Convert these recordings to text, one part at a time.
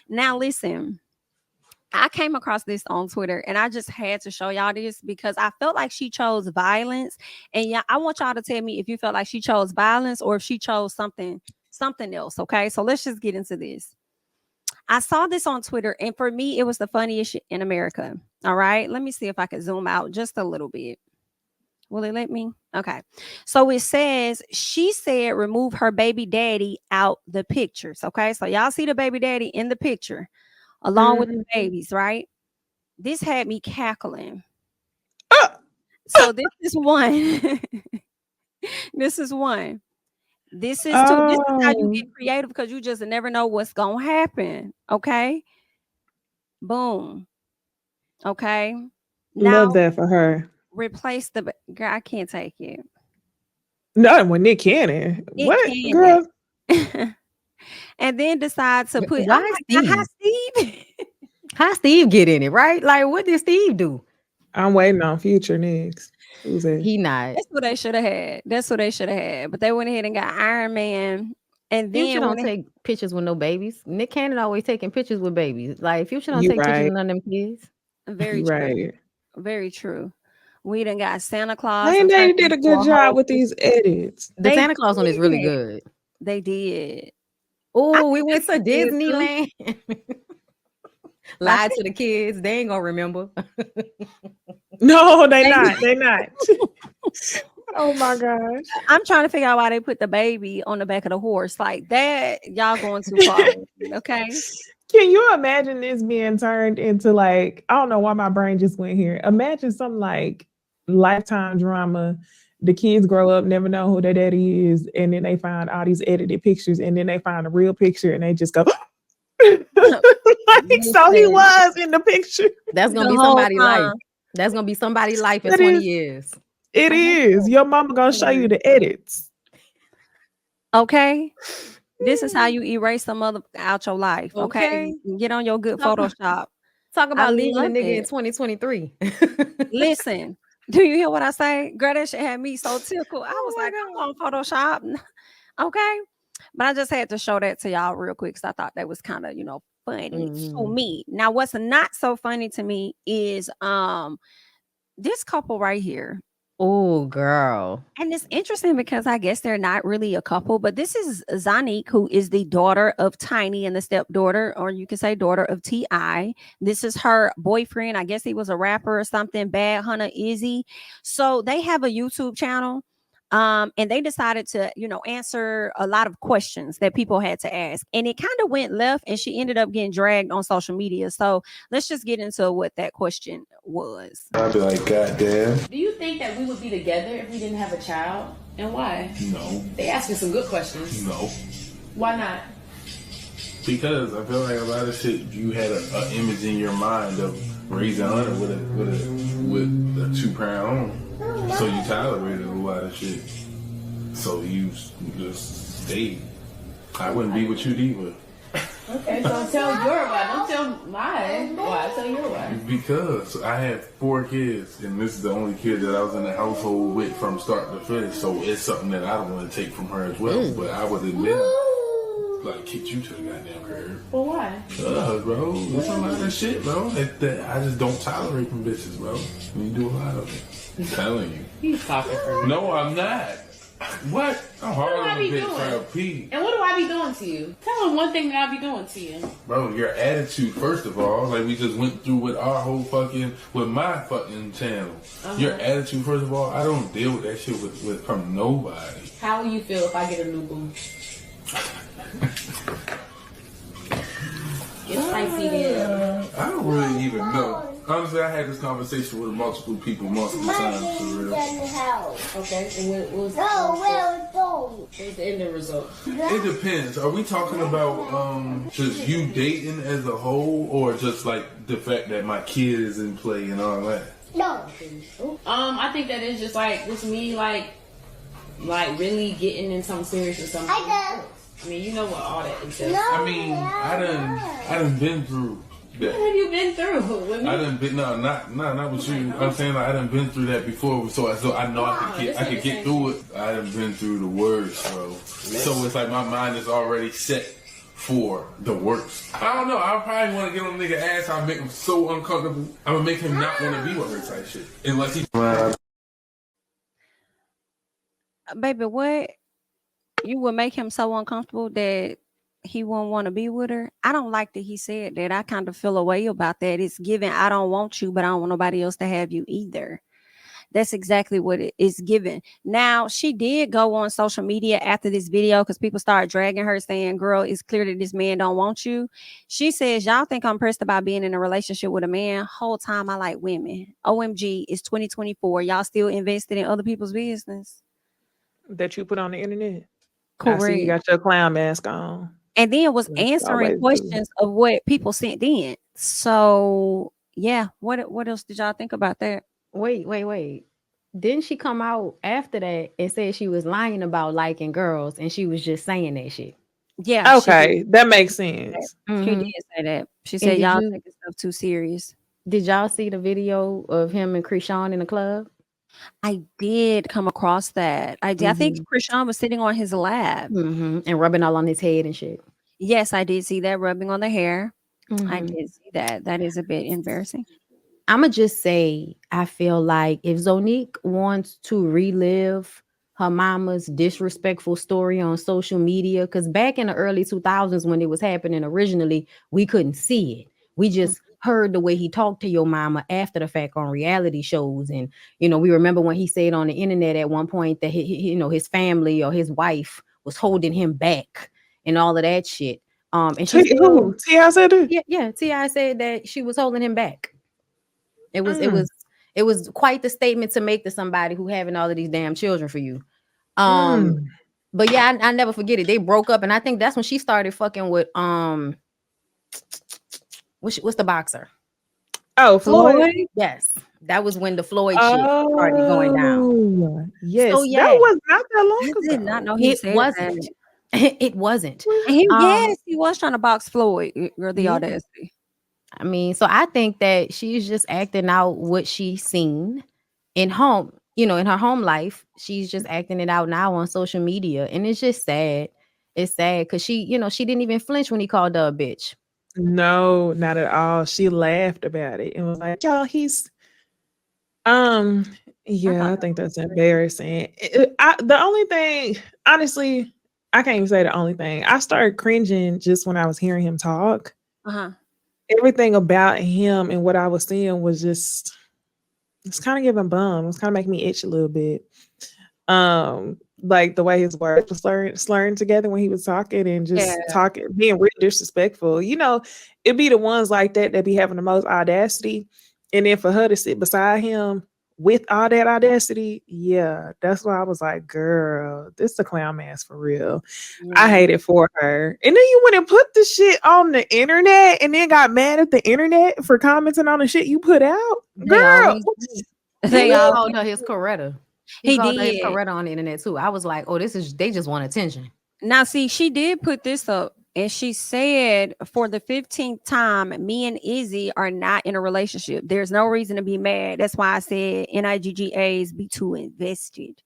Now listen, I came across this on Twitter and I just had to show y'all this because I felt like she chose violence. And yeah, I want y'all to tell me if you felt like she chose violence or if she chose something else. Okay. So let's just get into this. I saw this on Twitter, and for me, it was the funniest shit in America. All right. Let me see if I can zoom out just a little bit. Will it let me? Okay. So it says she said remove her baby daddy out the pictures. Okay. So y'all see the baby daddy in the picture along with the babies, right? This had me cackling. So this is one. This is one. This is two. This is how you get creative because you just never know what's gonna happen. Okay. Boom. Okay. Now love that for her. replace the girl. I can't take it. No, when Nick Cannon. What girl? And then decide to put why Steve? Hi, Steve. How Steve get in it, right? Like, what did Steve do? I'm waiting on Future next. Who's that? He not. That's what they should have had. That's what they should have had. But they went ahead and got Iron Man. And then Future don't take pictures with no babies. Nick Cannon always taking pictures with babies. Like, Future don't take pictures with none of them kids. Very true. Right. Very true. We done got Santa Claus. And they did a good job with these edits. The Santa Claus one is really good. They did. Oh, we went to Disneyland. Lied to the kids. They ain't gonna remember. No, they not. They not. Oh my gosh. I'm trying to figure out why they put the baby on the back of the horse like that. Y'all going too far. Okay. Can you imagine this being turned into like, I don't know why my brain just went here. Imagine something like Lifetime drama. The kids grow up, never know who their daddy is, and then they find all these edited pictures, and then they find a real picture and they just go, like, so he was in the picture. That's gonna be somebody's life. That's gonna be somebody's life in 20 years. It is. Your mama gonna show you the edits. Okay. This is how you erase some other out your life. Okay. Get on your good Photoshop. Talk about leaving a nigga in 2023. Listen, do you hear what I say? Girl, that shit had me so tickled. I was like, come on, Photoshop. Okay. But I just had to show that to y'all real quick because I thought that was kind of, funny to me. Now, what's not so funny to me is this couple right here. Oh, girl. And it's interesting because I guess they're not really a couple, but this is Zonnique, who is the daughter of Tiny and the stepdaughter, or you can say daughter of T.I. This is her boyfriend. I guess he was a rapper or something, Bad Hunter Izzy. So they have a YouTube channel. And they decided to, answer a lot of questions that people had to ask. And it kind of went left and she ended up getting dragged on social media. So let's just get into what that question was. I'd be like, God damn. Do you think that we would be together if we didn't have a child? And why? No. They asking some good questions. No. Why not? Because I feel like a lot of shit, you had an image in your mind of raising Hunter with a 2-parent home. So you tolerated a lot of shit. So you just stayed. I wouldn't be with you either. Okay, so tell your why. Don't tell mine. Why? Tell your why. Because I have 4 kids, and this is the only kid that I was in the household with from start to finish. So it's something that I don't want to take from her as well. But I would admit, like, kick you to the goddamn curb. Well, why? Bro, there's a lot of shit, bro. That I just don't tolerate from bitches, bro. You do a lot of it. I'm telling you. He's talking for me. No, I'm not. What? I'm hard on a bitch trying to pee. And what do I be doing to you? Tell him one thing that I be doing to you. Bro, your attitude, first of all, like we just went through with our whole with my fucking channel. Your attitude, first of all, I don't deal with that shit with from nobody. How will you feel if I get a new boo? It's spicy there. I don't really even know. Honestly, I had this conversation with multiple people multiple times, for real. Okay, and what was the end result? It depends. Are we talking about just you dating as a whole, or just like the fact that my kid is in play and all that? No. I think that it's just like this me like really getting in something serious or something. I mean, you know what all that entails. I mean, I done been through that. What have you been through with me? I done been not with you. I'm saying like, I done been through that before, so I know I could get through it. I done been through the worst, bro. So it's like my mind is already set for the worst. I don't know. I probably want to get on a nigga ass. I'll make him so uncomfortable. I'm gonna make him not want to be with her type shit. Unless he. Baby, what? You would make him so uncomfortable that he won't want to be with her? I don't like that he said that. I kind of feel a way about that. It's given, I don't want you, but I don't want nobody else to have you either. That's exactly what it is given. Now, she did go on social media after this video because people started dragging her saying, girl, it's clear that this man don't want you. She says, y'all think I'm pressed about being in a relationship with a man? Whole time I like women. OMG, it's 2024. Y'all still invested in other people's business? That you put on the internet. Correct. I see you got your clown mask on. And then was answering questions of what people sent in. So yeah, what else did y'all think about that? Wait. Didn't she come out after that and said she was lying about liking girls and she was just saying that shit? Yeah. Okay, that makes sense. She did say that. She said y'all taking stuff too serious. Did y'all see the video of him and Krishan in the club? I did come across that. I did. I think Krishan was sitting on his lap and rubbing all on his head and shit. Yes, I did see that, rubbing on the hair. I did see that. That is a bit embarrassing. I'ma just say, I feel like if Zonnique wants to relive her mama's disrespectful story on social media, because back in the early 2000s when it was happening originally, we couldn't see it. We just heard the way he talked to your mama after the fact on reality shows. And, we remember when he said on the internet at one point that his family or his wife was holding him back and all of that shit. And she T.I. said it? Yeah. T.I. said that she was holding him back. It was quite the statement to make to somebody who having all of these damn children for you. But yeah, I never forget it. They broke up, and I think that's when she started fucking with what's the boxer? Oh, Floyd. Yes, that was when the Floyd shit started going down. Yes, so, that was not that long ago. I did not know he said wasn't. That. It wasn't. And he was trying to box Floyd. The audacity. I mean, so I think that she's just acting out what she's seen in home, in her home life. She's just acting it out now on social media. And it's just sad. It's sad because she didn't even flinch when he called her a bitch. No, not at all. She laughed about it and was like, y'all, he's I think that's embarrassing. The only thing, honestly, I can't even say the only thing. I started cringing just when I was hearing him talk. Everything about him and what I was seeing was just, it's kind of giving bum. It's kind of making me itch a little bit. Like the way his words were slurring together when he was talking and just talking, being real disrespectful. It'd be the ones like that be having the most audacity. And then for her to sit beside him with all that audacity, that's why I was like, girl, this is a clown mask for real. I hate it for her. And then you went and put the shit on the internet and then got mad at the internet for commenting on the shit you put out. Girl, they all called her his Coretta. He called her his did. Coretta on the internet too. I was like, oh, they just want attention. Now, see, she did put this up. And she said, for the 15th time, me and Izzy are not in a relationship. There's no reason to be mad. That's why I said NIGGAs be too invested.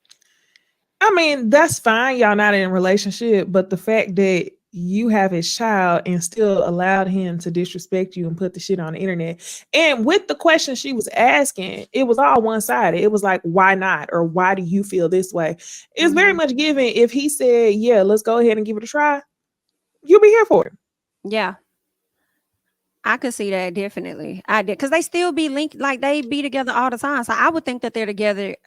I mean, that's fine. Y'all not in a relationship. But the fact that you have his child and still allowed him to disrespect you and put the shit on the internet. And with the question she was asking, it was all one-sided. It was like, why not? Or why do you feel this way? It's very much given. If he said, yeah, let's go ahead and give it a try, you'll be here for it. Yeah. I could see that definitely. I did. Because they still be linked, like they be together all the time. So I would think that they're together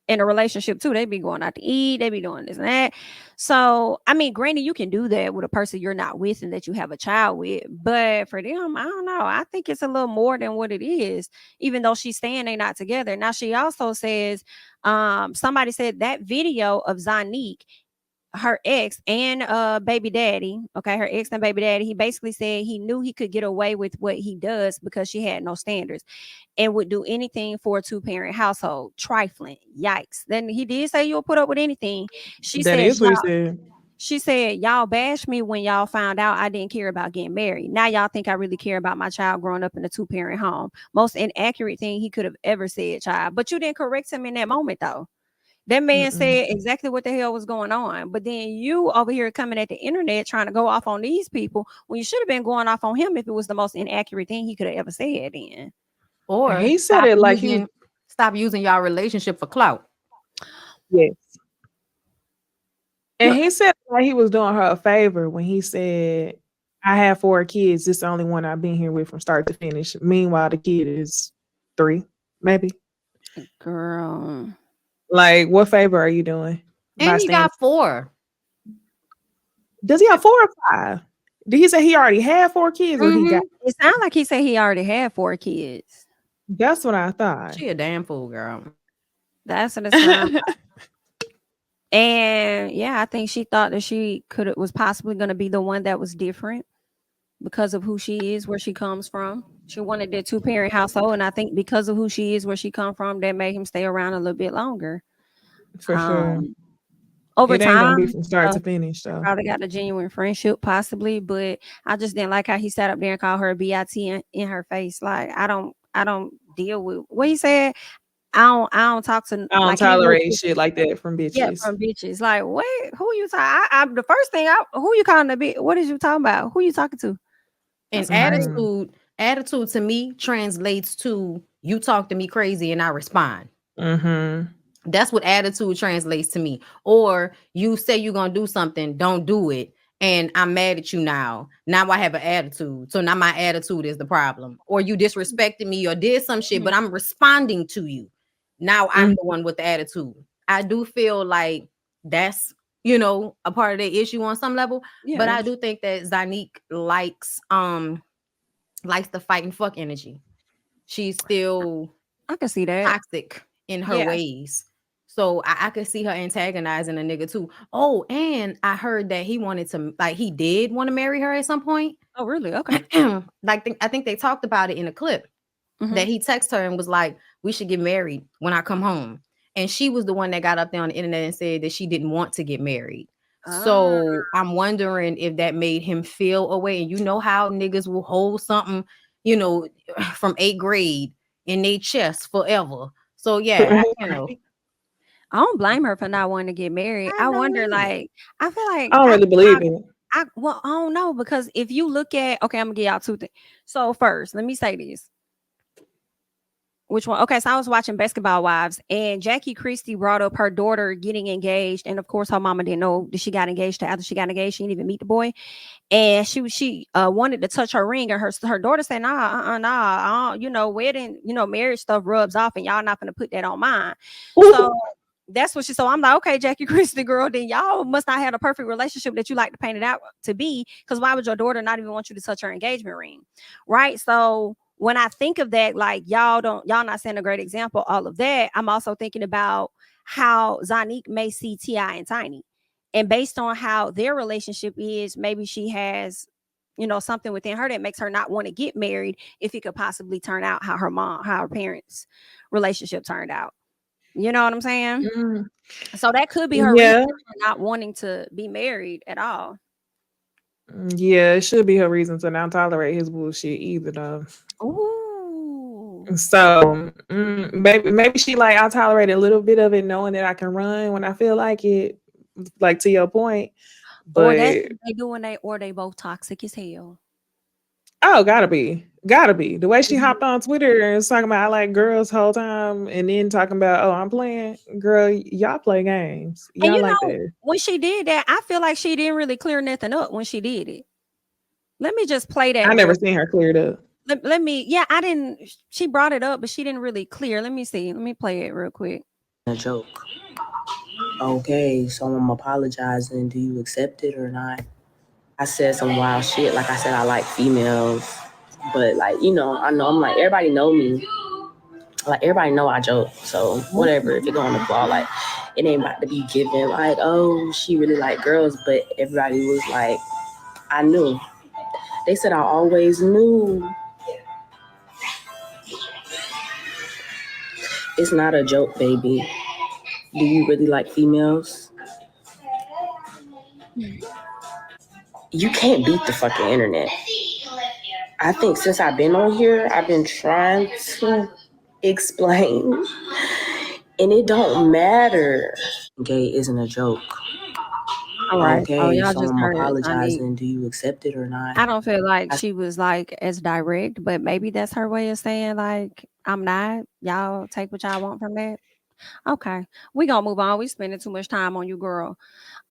in a relationship too. They be going out to eat, they be doing this and that. So I mean, granted, you can do that with a person you're not with and that you have a child with, but for them, I don't know. I think it's a little more than what it is, even though she's saying they're not together. Now she also says, somebody said that video of Zonnique, her ex and baby daddy, her ex and baby daddy, he basically said he knew he could get away with what he does because she had no standards and would do anything for a 2-parent household. Trifling. Yikes. Then he did say you'll put up with anything. She said y'all bashed me when y'all found out I didn't care about getting married. Now y'all think I really care about my child growing up in a 2-parent home. Most inaccurate thing he could have ever said, child. But you didn't correct him in that moment though. That man said exactly what the hell was going on. But then you over here coming at the internet trying to go off on these people when you should have been going off on him if it was the most inaccurate thing he could have ever said then. Or he said it like stop using y'all relationship for clout. Yes. And he said like he was doing her a favor when he said, I have 4 kids. This is the only one I've been here with from start to finish. Meanwhile, the kid is 3, maybe. Girl. Like, what favor are you doing? And he got 4. Does he have 4 or 5? Did he say he already had 4 kids? Or he got? It sounds like he said he already had 4 kids. That's what I thought. She a damn fool, girl. That's what it sounds like. And yeah, I think she thought that was possibly going to be the one that was different because of who she is, where she comes from. She wanted that 2-parent household, and I think because of who she is, where she come from, that made him stay around a little bit longer. For sure. Over it ain't time, gonna be from start to finish, though. Probably got a genuine friendship, possibly, but I just didn't like how he sat up there and called her a BIT in her face. Like, I don't deal with what he said. I don't talk to. I don't tolerate shit like that from bitches. Yeah, from bitches. Like, what? Who you talking? The first thing who you calling a bitch? What is you talking about? Who you talking to? And attitude to me translates to you talk to me crazy and I respond. That's what attitude translates to me. Or you say you're gonna do something, don't do it, and I'm mad at you now. Now I have an attitude. So now my attitude is the problem. Or you disrespected me or did some shit, but I'm responding to you. Now I'm the one with the attitude. I do feel like that's, a part of the issue on some level. Yeah. But I do think that Zonnique likes the fight and fuck energy. She's still I can see that toxic in her ways. So I could see her antagonizing a nigga too. Oh, and I heard that he did want to marry her at some point. Oh, really? Okay. I think they talked about it in a clip that he texted her and was like, we should get married when I come home. And she was the one that got up there on the internet and said that she didn't want to get married. So I'm wondering if that made him feel away. And you know how niggas will hold something, from 8th grade in their chest forever. So yeah, I don't blame her for not wanting to get married. I wonder, I feel like I don't really believe it. I don't know, because if you look at, okay, I'm gonna give y'all 2 things. So first, let me say this. Which one? Okay, so I was watching Basketball Wives, and Jackie Christie brought up her daughter getting engaged, and of course, her mama didn't know that she got engaged. After she got engaged, she didn't even meet the boy, and she wanted to touch her ring, and her daughter said, "Nah, wedding, marriage stuff rubs off, and y'all not gonna put that on mine." Ooh. So that's what she. So I'm like, okay, Jackie Christie, girl, then y'all must not have a perfect relationship that you like to paint it out to be, because why would your daughter not even want you to touch her engagement ring, right? So when I think of that, like y'all not setting a great example, all of that, I'm also thinking about how Zonnique may see T.I. and Tiny. And based on how their relationship is, maybe she has, something within her that makes her not want to get married if it could possibly turn out how her parents' relationship turned out. You know what I'm saying? So that could be her reason for not wanting to be married at all. Yeah, it should be her reason to not tolerate his bullshit either, though. Ooh. So maybe she I'll tolerate a little bit of it, knowing that I can run when I feel like it. Like, to your point, but or that's what they do when they both toxic as hell. Oh, gotta be. The way she hopped on Twitter and was talking about I like girls whole time, and then talking about, oh, I'm playing. Girl, y'all play games. Y'all and like that. When she did that, I feel like she didn't really clear nothing up when she did it. Let me just play that. I never seen her cleared up. Let me. I didn't. She brought it up, but she didn't really clear. Let me see. Let me play it real quick. A joke. Okay, so I'm apologizing. Do you accept it or not? I said some wild shit. Like I said, I like females, but I know I'm like, everybody know me. Like, everybody know I joke. So whatever, if it go on the ball, it ain't about to be given like, oh, she really like girls. But everybody was like, I knew. They said I always knew. It's not a joke, baby. Do you really like females? You can't beat the fucking internet. I think since I've been on here, I've been trying to explain And it don't matter. Gay isn't a joke. All right. Oh, Okay, y'all so just I'm heard Zonnique. apologizing. Do you accept it or not? I don't feel like she was like as direct, but maybe that's her way of saying like I'm not. Y'all take what y'all want from that. Okay, we gonna move on. We spending too much time on you, girl.